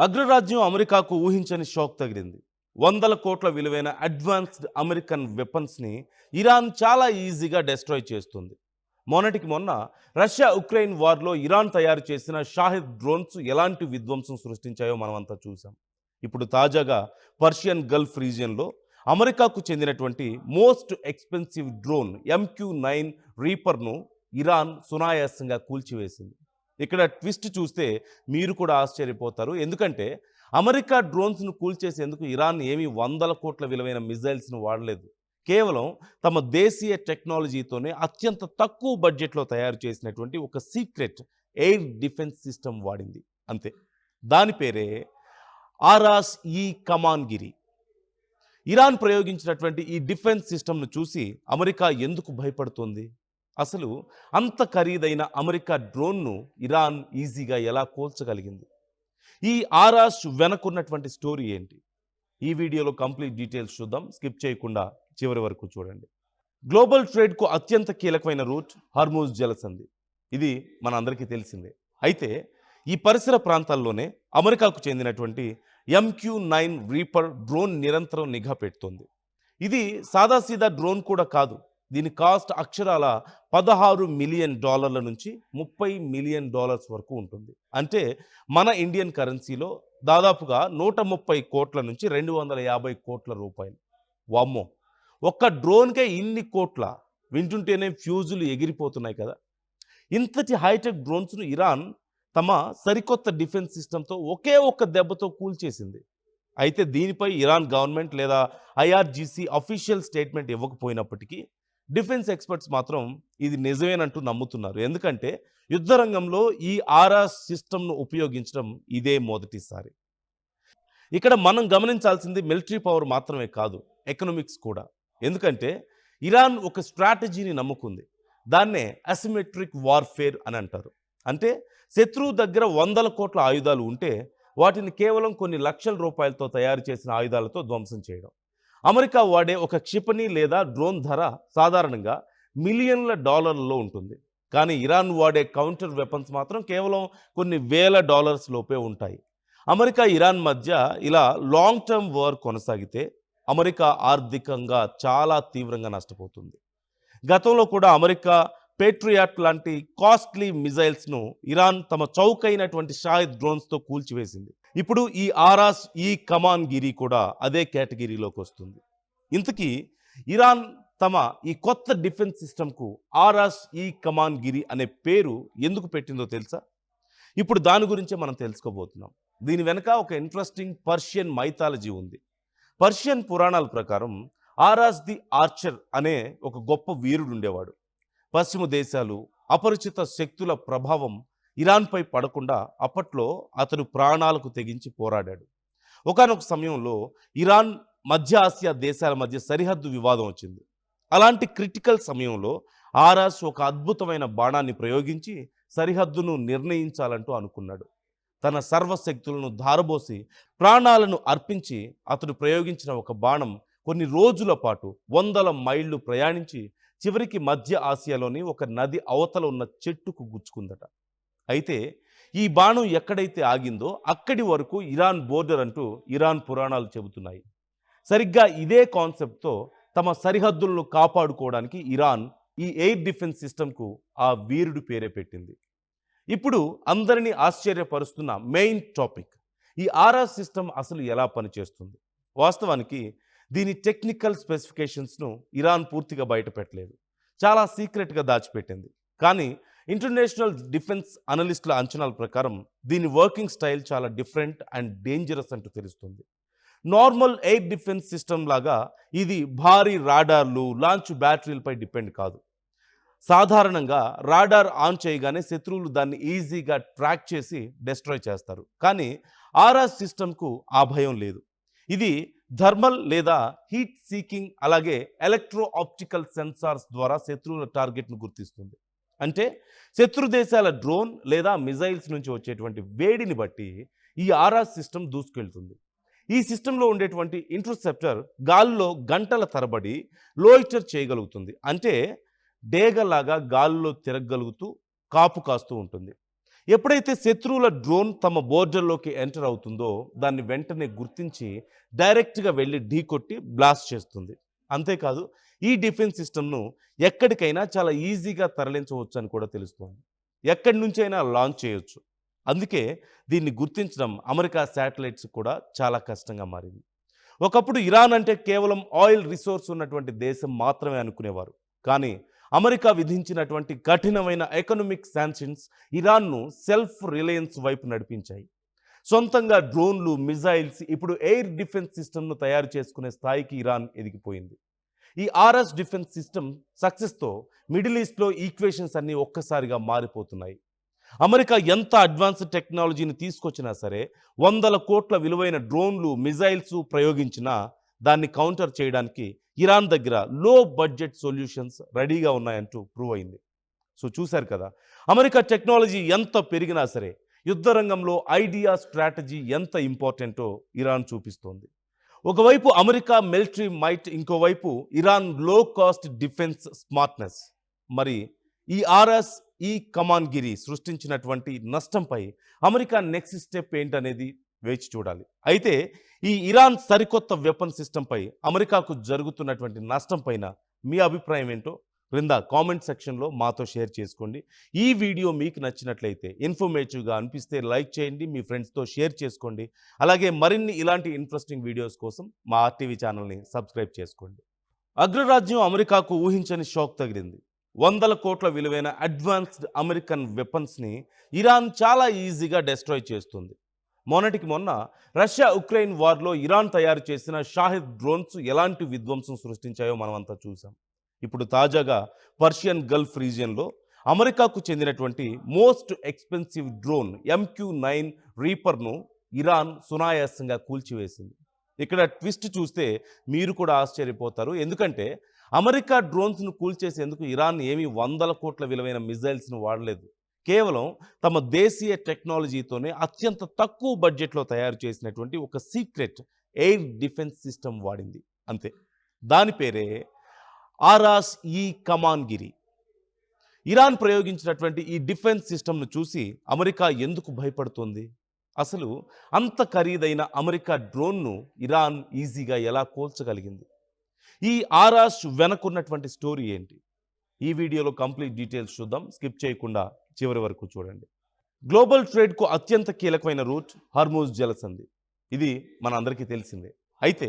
అగ్రరాజ్యం అమెరికాకు ఊహించని షాక్ తగిలింది. వందల కోట్ల విలువైన అడ్వాన్స్డ్ అమెరికన్ వెపన్స్ని ఇరాన్ చాలా ఈజీగా డెస్ట్రాయ్ చేస్తుంది. మొన్నటికి మొన్న రష్యా ఉక్రెయిన్ వార్లో ఇరాన్ తయారు చేసిన షాహిద్ డ్రోన్స్ ఎలాంటి విధ్వంసం సృష్టించాయో మనమంతా చూసాం. ఇప్పుడు తాజాగా పర్షియన్ గల్ఫ్ రీజియన్లో అమెరికాకు చెందినటువంటి మోస్ట్ ఎక్స్పెన్సివ్ డ్రోన్ MQ-9 రీపర్ను ఇరాన్ సునాయాసంగా కూల్చివేసింది. ఇక్కడ ట్విస్ట్ చూస్తే మీరు కూడా ఆశ్చర్యపోతారు. ఎందుకంటే అమెరికా డ్రోన్స్ను కూల్చేసేందుకు ఇరాన్ ఏమీ వందల కోట్ల విలువైన మిజైల్స్ను వాడలేదు. కేవలం తమ దేశీయ టెక్నాలజీతోనే అత్యంత తక్కువ బడ్జెట్లో తయారు చేసినటువంటి ఒక సీక్రెట్ ఎయిర్ డిఫెన్స్ సిస్టమ్ వాడింది అంతే. దాని పేరే ఆరాస్ ఈ కమాన్గిరి. ఇరాన్ ప్రయోగించినటువంటి ఈ డిఫెన్స్ సిస్టమ్ను చూసి అమెరికా ఎందుకు భయపడుతోంది? అసలు అంత ఖరీదైన అమెరికా డ్రోన్ను ఇరాన్ ఈజీగా ఎలా కూల్చగలిగింది? ఈ ఆరాస్ వెనకున్నటువంటి స్టోరీ ఏంటి? ఈ వీడియోలో కంప్లీట్ డీటెయిల్స్ చూద్దాం. స్కిప్ చేయకుండా చివరి వరకు చూడండి. గ్లోబల్ ట్రేడ్కు అత్యంత కీలకమైన రూట్ హార్మూజ్ జలసంధి. ఇది మన అందరికీ తెలిసిందే. అయితే ఈ పరిసర ప్రాంతాల్లోనే అమెరికాకు చెందినటువంటి MQ-9 రీపర్ డ్రోన్ నిరంతరం నిఘా పెడుతోంది. ఇది సాదాసీదా డ్రోన్ కూడా కాదు. దీని కాస్ట్ అక్షరాల $16 మిలియన్ నుంచి $30 మిలియన్ వరకు ఉంటుంది. అంటే మన ఇండియన్ కరెన్సీలో దాదాపుగా 130 కోట్ల నుంచి 250 కోట్ల రూపాయలు. వామ్మో, ఒక్క డ్రోన్కే ఇన్ని కోట్ల! వింటుంటేనే ఫ్యూజులు ఎగిరిపోతున్నాయి కదా. ఇంతటి హైటెక్ డ్రోన్స్ను ఇరాన్ తమ సరికొత్త డిఫెన్స్ సిస్టంతో ఒకే ఒక్క దెబ్బతో కూల్చేసింది. అయితే దీనిపై ఇరాన్ గవర్నమెంట్ లేదా IRGC అఫీషియల్ స్టేట్మెంట్ ఇవ్వకపోయినప్పటికీ డిఫెన్స్ ఎక్స్పర్ట్స్ మాత్రం ఇది నిజమేనంటూ నమ్ముతున్నారు. ఎందుకంటే యుద్ధ రంగంలో ఈ ఆరాస్ సిస్టమ్ను ఉపయోగించడం ఇదే మొదటిసారి. ఇక్కడ మనం గమనించాల్సింది మిలిటరీ పవర్ మాత్రమే కాదు, ఎకనామిక్స్ కూడా. ఎందుకంటే ఇరాన్ ఒక స్ట్రాటజీని నమ్ముకుంది. దాన్నే అసిమెట్రిక్ వార్ఫేర్ అని అంటారు. అంటే శత్రువు దగ్గర వందల కోట్ల ఆయుధాలు ఉంటే వాటిని కేవలం కొన్ని లక్షల రూపాయలతో తయారు చేసిన ఆయుధాలతో ధ్వంసం చేయడం. అమెరికా వాడే ఒక క్షిపణి లేదా డ్రోన్ ధర సాధారణంగా మిలియన్ల డాలర్లలో ఉంటుంది. కానీ ఇరాన్ వాడే కౌంటర్ వెపన్స్ మాత్రం కేవలం కొన్ని వేల డాలర్స్ లోపే ఉంటాయి. అమెరికా ఇరాన్ మధ్య ఇలా లాంగ్ టర్మ్ వార్ కొనసాగితే అమెరికా ఆర్థికంగా చాలా తీవ్రంగా నష్టపోతుంది. గతంలో కూడా అమెరికా పేట్రియాట్ లాంటి కాస్ట్లీ మిజైల్స్ను ఇరాన్ తమ చౌకైనటువంటి షాహిద్ డ్రోన్స్తో కూల్చివేసింది. ఇప్పుడు ఈ ఆరాస్ ఈ కమాన్గిరి కూడా అదే కేటగిరీలోకి వస్తుంది. ఇంతకీ ఇరాన్ తమ ఈ కొత్త డిఫెన్స్ సిస్టమ్కు ఆరాస్ ఈ కమాన్గిరి అనే పేరు ఎందుకు పెట్టిందో తెలుసా? ఇప్పుడు దాని గురించే మనం తెలుసుకోబోతున్నాం. దీని వెనక ఒక ఇంట్రెస్టింగ్ పర్షియన్ మైథాలజీ ఉంది. పర్షియన్ పురాణాల ప్రకారం ఆరాస్ ది ఆర్చర్ అనే ఒక గొప్ప వీరుడు ఉండేవాడు. పశ్చిమ దేశాలు అపరిచిత శక్తుల ప్రభావం ఇరాన్పై పడకుండా అప్పట్లో అతడు ప్రాణాలకు తెగించి పోరాడాడు. ఒకానొక సమయంలో ఇరాన్ మధ్య ఆసియా దేశాల మధ్య సరిహద్దు వివాదం వచ్చింది. అలాంటి క్రిటికల్ సమయంలో ఆరాస్ ఒక అద్భుతమైన బాణాన్ని ప్రయోగించి సరిహద్దును నిర్ణయించాలంటూ అనుకున్నాడు. తన సర్వశక్తులను ధారబోసి ప్రాణాలను అర్పించి అతడు ప్రయోగించిన ఒక బాణం కొన్ని రోజుల పాటు వందల మైళ్ళు ప్రయాణించి చివరికి మధ్య ఆసియాలోని ఒక నది అవతల ఉన్న చెట్టుకు గుచ్చుకుందట. అయితే ఈ బాణం ఎక్కడైతే ఆగిందో అక్కడి వరకు ఇరాన్ బోర్డర్ అంటూ ఇరాన్ పురాణాలు చెబుతున్నాయి. సరిగ్గా ఇదే కాన్సెప్ట్తో తమ సరిహద్దులను కాపాడుకోవడానికి ఇరాన్ ఈ ఎయిర్ డిఫెన్స్ సిస్టమ్కు ఆ వీరుడు పేరే పెట్టింది. ఇప్పుడు అందరినీ ఆశ్చర్యపరుస్తున్న మెయిన్ టాపిక్, ఈ ఆర్ఆర్ సిస్టమ్ అసలు ఎలా పనిచేస్తుంది? వాస్తవానికి దీని టెక్నికల్ స్పెసిఫికేషన్స్ను ఇరాన్ పూర్తిగా బయటపెట్టలేదు, చాలా సీక్రెట్గా దాచిపెట్టింది. కానీ ఇంటర్నేషనల్ డిఫెన్స్ అనలిస్టుల అంచనాల ప్రకారం దీని వర్కింగ్ స్టైల్ చాలా డిఫరెంట్ అండ్ డేంజరస్ అంటూ తెలుస్తుంది. నార్మల్ ఎయిర్ డిఫెన్స్ సిస్టమ్ లాగా ఇది భారీ రాడార్లు, లాంచ్ బ్యాటరీలపై డిపెండ్ కాదు. సాధారణంగా రాడార్ ఆన్ చేయగానే శత్రువులు దాన్ని ఈజీగా ట్రాక్ చేసి డెస్ట్రాయ్ చేస్తారు. కానీ ఆర్ఆర్ సిస్టమ్కు ఆ భయం లేదు. ఇది థర్మల్ లేదా హీట్ సీకింగ్ అలాగే ఎలక్ట్రో ఆప్టికల్ సెన్సార్స్ ద్వారా శత్రువుల టార్గెట్ను గుర్తిస్తుంది. అంటే శత్రు దేశాల డ్రోన్ లేదా మిజైల్స్ నుంచి వచ్చేటువంటి వేడిని బట్టి ఈ ఆర్ఆర్ సిస్టమ్ దూసుకెళ్తుంది. ఈ సిస్టంలో ఉండేటువంటి ఇంటర్సెప్టర్ గాల్లో గంటల తరబడి లోయిటర్ చేయగలుగుతుంది. అంటే డేగలాగా గాల్లో తిరగగలుగుతూ కాపు కాస్తూ ఉంటుంది. ఎప్పుడైతే శత్రువుల డ్రోన్ తమ బోర్డర్లోకి ఎంటర్ అవుతుందో దాన్ని వెంటనే గుర్తించి డైరెక్ట్గా వెళ్ళి ఢీకొట్టి బ్లాస్ట్ చేస్తుంది. అంతేకాదు ఈ డిఫెన్స్ సిస్టమ్ను ఎక్కడికైనా చాలా ఈజీగా తరలించవచ్చు అని కూడా తెలుస్తోంది. ఎక్కడి నుంచైనా లాంచ్ చేయొచ్చు. అందుకే దీన్ని గుర్తించడం అమెరికా శాటిలైట్స్ కూడా చాలా కష్టంగా మారింది. ఒకప్పుడు ఇరాన్ అంటే కేవలం ఆయిల్ రిసోర్స్ ఉన్నటువంటి దేశం మాత్రమే అనుకునేవారు. కానీ అమెరికా విధించినటువంటి కఠినమైన ఎకనామిక్ శాంక్షన్స్ ఇరాన్ను సెల్ఫ్ రిలయన్స్ వైపు నడిపించాయి. సొంతంగా డ్రోన్లు, మిజైల్స్, ఇప్పుడు ఎయిర్ డిఫెన్స్ సిస్టమ్ను తయారు చేసుకునే స్థాయికి ఇరాన్ ఎదిగిపోయింది. ఈ ఆర్ఎస్ డిఫెన్స్ సిస్టమ్ సక్సెస్తో మిడిల్ ఈస్ట్లో ఈక్వేషన్స్ అన్నీ ఒక్కసారిగా మారిపోతున్నాయి. అమెరికా ఎంత అడ్వాన్స్డ్ టెక్నాలజీని తీసుకొచ్చినా సరే, వందల కోట్ల విలువైన డ్రోన్లు, మిజైల్స్ ప్రయోగించినా దాన్ని కౌంటర్ చేయడానికి ఇరాన్ దగ్గర లో బడ్జెట్ సొల్యూషన్స్ రెడీగా ఉన్నాయంటూ ప్రూవ్ అయింది. సో చూశారు కదా, అమెరికా టెక్నాలజీ ఎంత పెరిగినా సరే యుద్ధ రంగంలో ఐడియా, స్ట్రాటజీ ఎంత ఇంపార్టెంటో ఇరాన్ చూపిస్తోంది. ఒకవైపు అమెరికా మిలిటరీ మైట్, ఇంకోవైపు ఇరాన్ లో కాస్ట్ డిఫెన్స్ స్మార్ట్నెస్. మరి ఈ ఆర్ఎస్ ఈ కమాన్గిరి సృష్టించినటువంటి నష్టంపై అమెరికా నెక్స్ట్ స్టెప్ ఏంటనేది వేచి చూడాలి. అయితే ఈ ఇరాన్ సరికొత్త వెపన్ సిస్టంపై అమెరికాకు జరుగుతున్నటువంటి నష్టం పైన మీ అభిప్రాయం ఏంటో క్రింద కామెంట్ సెక్షన్లో మాతో షేర్ చేసుకోండి. ఈ వీడియో మీకు నచ్చినట్లయితే, ఇన్ఫర్మేటివ్గా అనిపిస్తే లైక్ చేయండి, మీ ఫ్రెండ్స్తో షేర్ చేసుకోండి. అలాగే మరిన్ని ఇలాంటి ఇంట్రెస్టింగ్ వీడియోస్ కోసం మా ఆర్టీవీ ఛానల్ని సబ్స్క్రైబ్ చేసుకోండి. అగ్రరాజ్యం అమెరికాకు ఊహించని షాక్ తగిలింది. వందల కోట్ల విలువైన అడ్వాన్స్డ్ అమెరికన్ వెపన్స్ని ఇరాన్ చాలా ఈజీగా డెస్ట్రాయ్ చేస్తుంది. మొన్నటికి మొన్న రష్యా ఉక్రెయిన్ వార్లో ఇరాన్ తయారు చేసిన షాహిద్ డ్రోన్స్ ఎలాంటి విధ్వంసం సృష్టించాయో మనమంతా చూసాం. ఇప్పుడు తాజాగా పర్షియన్ గల్ఫ్ రీజియన్లో అమెరికాకు చెందినటువంటి మోస్ట్ ఎక్స్పెన్సివ్ డ్రోన్ MQ-9 రీపర్ను ఇరాన్ సునాయాసంగా కూల్చివేసింది. ఇక్కడ ట్విస్ట్ చూస్తే మీరు కూడా ఆశ్చర్యపోతారు. ఎందుకంటే అమెరికా డ్రోన్స్ను కూల్చేసేందుకు ఇరాన్ ఏమీ వందల కోట్ల విలువైన మిజైల్స్ను వాడలేదు. కేవలం తమ దేశీయ టెక్నాలజీతోనే అత్యంత తక్కువ బడ్జెట్లో తయారు చేసినటువంటి ఒక సీక్రెట్ ఎయిర్ డిఫెన్స్ సిస్టమ్ వాడింది. అంతే, దాని పేరే ఆరాస్ ఈ కమాన్గిరి. ఇరాన్ ప్రయోగించినటువంటి ఈ డిఫెన్స్ సిస్టమ్ను చూసి అమెరికా ఎందుకు భయపడుతోంది? అసలు అంత ఖరీదైన అమెరికా డ్రోన్ను ఇరాన్ ఈజీగా ఎలా కూల్చగలిగింది? ఈ ఆరాస్ వెనకున్నటువంటి స్టోరీ ఏంటి? ఈ వీడియోలో కంప్లీట్ డీటెయిల్స్ చూద్దాం. స్కిప్ చేయకుండా చివరి వరకు చూడండి. గ్లోబల్ ట్రేడ్కు అత్యంత కీలకమైన రూట్ హార్మూజ్ జలసంధి. ఇది మన అందరికీ తెలిసిందే. అయితే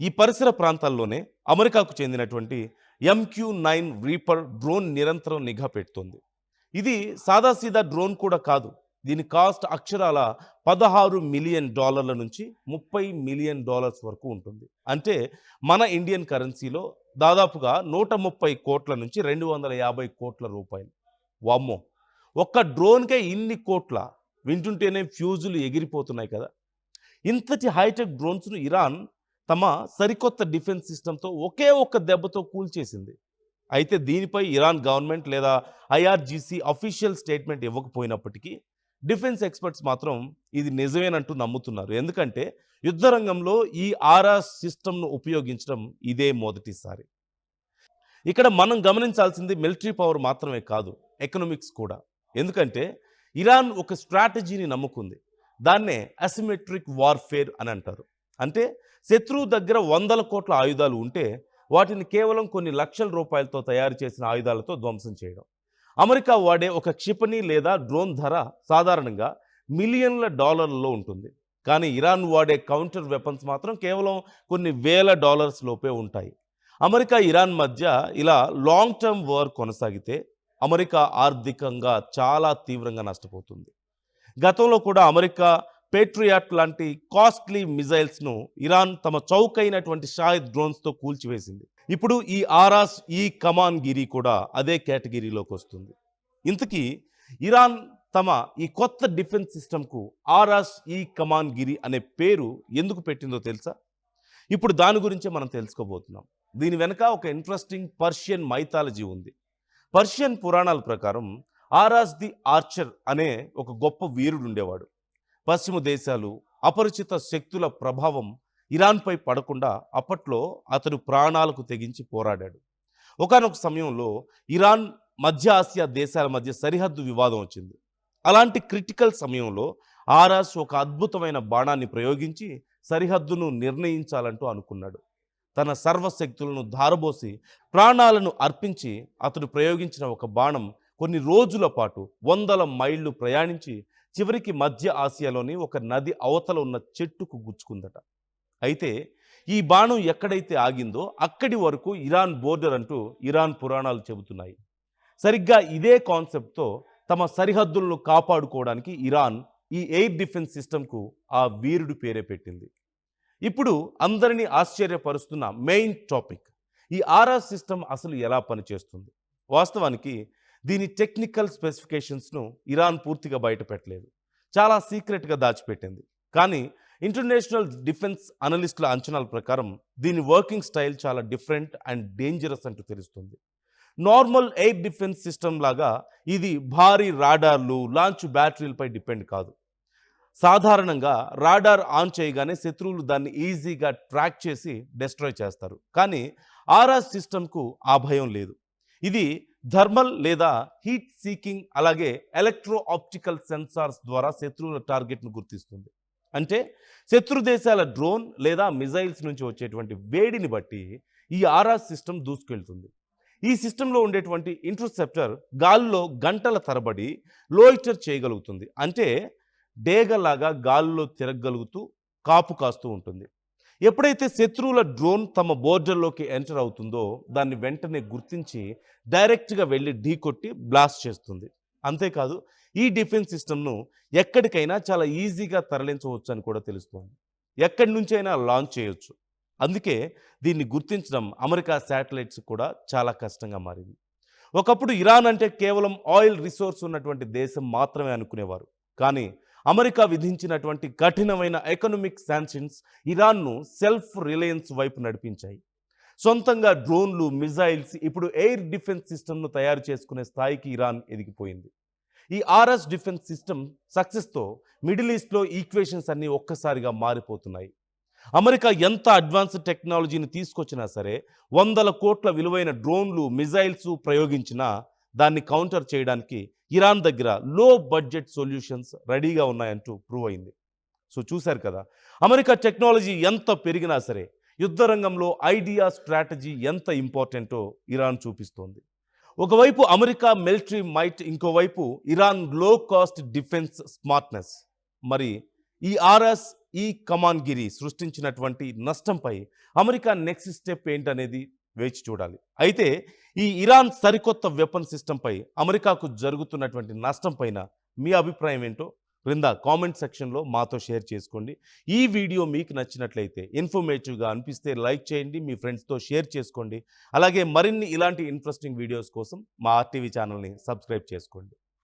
ఈ పరిసర ప్రాంతాల్లోనే అమెరికాకు చెందినటువంటి MQ-9 రీపర్ డ్రోన్ నిరంతరం నిఘా పెడుతోంది. ఇది సాదాసీదా డ్రోన్ కూడా కాదు. దీని కాస్ట్ అక్షరాల $16 మిలియన్ నుంచి $30 మిలియన్ వరకు ఉంటుంది. అంటే మన ఇండియన్ కరెన్సీలో దాదాపుగా 130 కోట్ల నుంచి 250 కోట్ల రూపాయలు. వామ్మో, ఒక్క డ్రోన్కే ఇన్ని కోట్ల! వింటుంటేనే ఫ్యూజులు ఎగిరిపోతున్నాయి కదా. ఇంతటి హైటెక్ డ్రోన్స్ను ఇరాన్ తమ సరికొత్త డిఫెన్స్ సిస్టంతో ఒకే ఒక్క దెబ్బతో కూల్చేసింది. అయితే దీనిపై ఇరాన్ గవర్నమెంట్ లేదా IRGC అఫీషియల్ స్టేట్మెంట్ ఇవ్వకపోయినప్పటికీ డిఫెన్స్ ఎక్స్పర్ట్స్ మాత్రం ఇది నిజమేనంటూ నమ్ముతున్నారు. ఎందుకంటే యుద్ధ రంగంలో ఈ ఆర్ఎస్ సిస్టమ్ను ఉపయోగించడం ఇదే మొదటిసారి. ఇక్కడ మనం గమనించాల్సింది మిలిటరీ పవర్ మాత్రమే కాదు, ఎకనామిక్స్ కూడా. ఎందుకంటే ఇరాన్ ఒక స్ట్రాటజీని నమ్ముకుంది. దాన్నే అసిమెట్రిక్ వార్ఫేర్ అని అంటారు. అంటే శత్రువు దగ్గర వందల కోట్ల ఆయుధాలు ఉంటే వాటిని కేవలం కొన్ని లక్షల రూపాయలతో తయారు చేసిన ఆయుధాలతో ధ్వంసం చేయడం. అమెరికా వాడే ఒక క్షిపణి లేదా డ్రోన్ ధర సాధారణంగా మిలియన్ల డాలర్లలో ఉంటుంది. కానీ ఇరాన్ వాడే కౌంటర్ వెపన్స్ మాత్రం కేవలం కొన్ని వేల డాలర్స్ లోపే ఉంటాయి. అమెరికా ఇరాన్ మధ్య ఇలా లాంగ్ టర్మ్ వార్ కొనసాగితే అమెరికా ఆర్థికంగా చాలా తీవ్రంగా నష్టపోతుంది. గతంలో కూడా అమెరికా పేట్రియాట్ లాంటి కాస్ట్లీ మిజైల్స్ను ఇరాన్ తమ చౌకైనటువంటి షాహిద్ డ్రోన్స్తో కూల్చివేసింది. ఇప్పుడు ఈ ఆరాస్ ఈ కమాన్గిరి కూడా అదే కేటగిరీలోకి వస్తుంది. ఇంతకీ ఇరాన్ తమ ఈ కొత్త డిఫెన్స్ సిస్టమ్కు ఆరాస్ ఈ కమాన్గిరి అనే పేరు ఎందుకు పెట్టిందో తెలుసా? ఇప్పుడు దాని గురించే మనం తెలుసుకోబోతున్నాం. దీని వెనక ఒక ఇంట్రెస్టింగ్ పర్షియన్ మైథాలజీ ఉంది. పర్షియన్ పురాణాల ప్రకారం ఆరాస్ ది ఆర్చర్ అనే ఒక గొప్ప వీరుడు ఉండేవాడు. పశ్చిమ దేశాలు, అపరిచిత శక్తుల ప్రభావం ఇరాన్పై పడకుండా అప్పట్లో అతడు ప్రాణాలకు తెగించి పోరాడాడు. ఒకానొక సమయంలో ఇరాన్, మధ్య ఆసియా దేశాల మధ్య సరిహద్దు వివాదం వచ్చింది. అలాంటి క్రిటికల్ సమయంలో ఆరాస్ ఒక అద్భుతమైన బాణాన్ని ప్రయోగించి సరిహద్దును నిర్ణయించాలంటూ అనుకున్నాడు. తన సర్వశక్తులను ధారబోసి ప్రాణాలను అర్పించి అతడు ప్రయోగించిన ఒక బాణం కొన్ని రోజుల పాటు వందల మైళ్ళు ప్రయాణించి చివరికి మధ్య ఆసియాలోని ఒక నది అవతల ఉన్న చెట్టుకు గుచ్చుకుందట. అయితే ఈ బాణం ఎక్కడైతే ఆగిందో అక్కడి వరకు ఇరాన్ బోర్డర్ అంటూ ఇరాన్ పురాణాలు చెబుతున్నాయి. సరిగ్గా ఇదే కాన్సెప్ట్తో తమ సరిహద్దులను కాపాడుకోవడానికి ఇరాన్ ఈ ఎయిర్ డిఫెన్స్ సిస్టమ్కు ఆ వీరుడు పేరే పెట్టింది. ఇప్పుడు అందరినీ ఆశ్చర్యపరుస్తున్న మెయిన్ టాపిక్, ఈ ఆర్ఆర్ సిస్టమ్ అసలు ఎలా పనిచేస్తుంది? వాస్తవానికి దీని టెక్నికల్ స్పెసిఫికేషన్స్ను ఇరాన్ పూర్తిగా బయటపెట్టలేదు, చాలా సీక్రెట్గా దాచిపెట్టింది. కానీ ఇంటర్నేషనల్ డిఫెన్స్ అనలిస్టుల అంచనాల ప్రకారం దీని వర్కింగ్ స్టైల్ చాలా డిఫరెంట్ అండ్ డేంజరస్ అంటూ తెలుస్తుంది. నార్మల్ ఎయిర్ డిఫెన్స్ సిస్టమ్ లాగా ఇది భారీ రాడార్లు, లాంచ్ బ్యాటరీలపై డిపెండ్ కాదు. సాధారణంగా రాడార్ ఆన్ చేయగానే శత్రువులు దాన్ని ఈజీగా ట్రాక్ చేసి డెస్ట్రాయ్ చేస్తారు. కానీ ఆర్ఆర్ సిస్టమ్కు ఆ భయం లేదు. ఇది థర్మల్ లేదా హీట్ సీకింగ్, అలాగే ఎలక్ట్రో ఆప్టికల్ సెన్సార్స్ ద్వారా శత్రువుల టార్గెట్ను గుర్తిస్తుంది. అంటే శత్రు దేశాల డ్రోన్ లేదా మిజైల్స్ నుంచి వచ్చేటువంటి వేడిని బట్టి ఈ ఆర్ఆర్ సిస్టమ్ దూసుకెళ్తుంది. ఈ సిస్టంలో ఉండేటువంటి ఇంటర్సెప్టర్ గాల్లో గంటల తరబడి లోయిటర్ చేయగలుగుతుంది. అంటే డేగలాగా గాల్లో తిరగగలుగుతూ కాపు కాస్తూ ఉంటుంది. ఎప్పుడైతే శత్రువుల డ్రోన్ తమ బోర్డర్లోకి ఎంటర్ అవుతుందో దాన్ని వెంటనే గుర్తించి డైరెక్ట్గా వెళ్ళి ఢీకొట్టి బ్లాస్ట్ చేస్తుంది. అంతేకాదు, ఈ డిఫెన్స్ సిస్టమ్ను ఎక్కడికైనా చాలా ఈజీగా తరలించవచ్చు అని కూడా తెలుస్తుంది. ఎక్కడి నుంచైనా లాంచ్ చేయొచ్చు. అందుకే దీన్ని గుర్తించడం అమెరికా శాటిలైట్స్ కూడా చాలా కష్టంగా మారింది. ఒకప్పుడు ఇరాన్ అంటే కేవలం ఆయిల్ రిసోర్స్ ఉన్నటువంటి దేశం మాత్రమే అనుకునేవారు. కానీ అమెరికా విధించినటువంటి కఠినమైన ఎకనామిక్ శాంక్షన్స్ ఇరాన్ను సెల్ఫ్ రిలయన్స్ వైపు నడిపించాయి. సొంతంగా డ్రోన్లు, మిజైల్స్, ఇప్పుడు ఎయిర్ డిఫెన్స్ సిస్టమ్ను తయారు చేసుకునే స్థాయికి ఇరాన్ ఎదిగిపోయింది. ఈ ఆర్ఎస్ డిఫెన్స్ సిస్టమ్ సక్సెస్తో మిడిల్ ఈస్ట్లో ఈక్వేషన్స్ అన్నీ ఒక్కసారిగా మారిపోతున్నాయి. అమెరికా ఎంత అడ్వాన్స్డ్ టెక్నాలజీని తీసుకొచ్చినా సరే, వందల కోట్ల విలువైన డ్రోన్లు, మిజైల్స్ ప్రయోగించినా దాన్ని కౌంటర్ చేయడానికి ఇరాన్ దగ్గర లో బడ్జెట్ సొల్యూషన్స్ రెడీగా ఉన్నాయంటూ ప్రూవ్ అయింది. సో చూశారు కదా, అమెరికా టెక్నాలజీ ఎంత పెరిగినా సరే యుద్ధ రంగంలో ఐడియా, స్ట్రాటజీ ఎంత ఇంపార్టెంటో ఇరాన్ చూపిస్తోంది. ఒకవైపు అమెరికా మిలిటరీ మైట్, ఇంకోవైపు ఇరాన్ లో కాస్ట్ డిఫెన్స్ స్మార్ట్నెస్. మరి ఈ ఆర్ఎస్, ఈ కమాన్గిరి సృష్టించినటువంటి నష్టంపై అమెరికా నెక్స్ట్ స్టెప్ ఏంటనేది వేచి చూడాలి. అయితే ఈ ఇరాన్ సరికొత్త వెపన్ సిస్టంపై అమెరికాకు జరుగుతున్నటువంటి నష్టం పైన మీ అభిప్రాయం ఏంటో క్రింద కామెంట్ సెక్షన్లో మాతో షేర్ చేసుకోండి. ఈ వీడియో మీకు నచ్చినట్లయితే, ఇన్ఫర్మేటివ్గా అనిపిస్తే లైక్ చేయండి, మీ ఫ్రెండ్స్తో షేర్ చేసుకోండి. అలాగే మరిన్ని ఇలాంటి ఇంట్రెస్టింగ్ వీడియోస్ కోసం మా ఆర్టీవీ ఛానల్ని సబ్స్క్రైబ్ చేసుకోండి.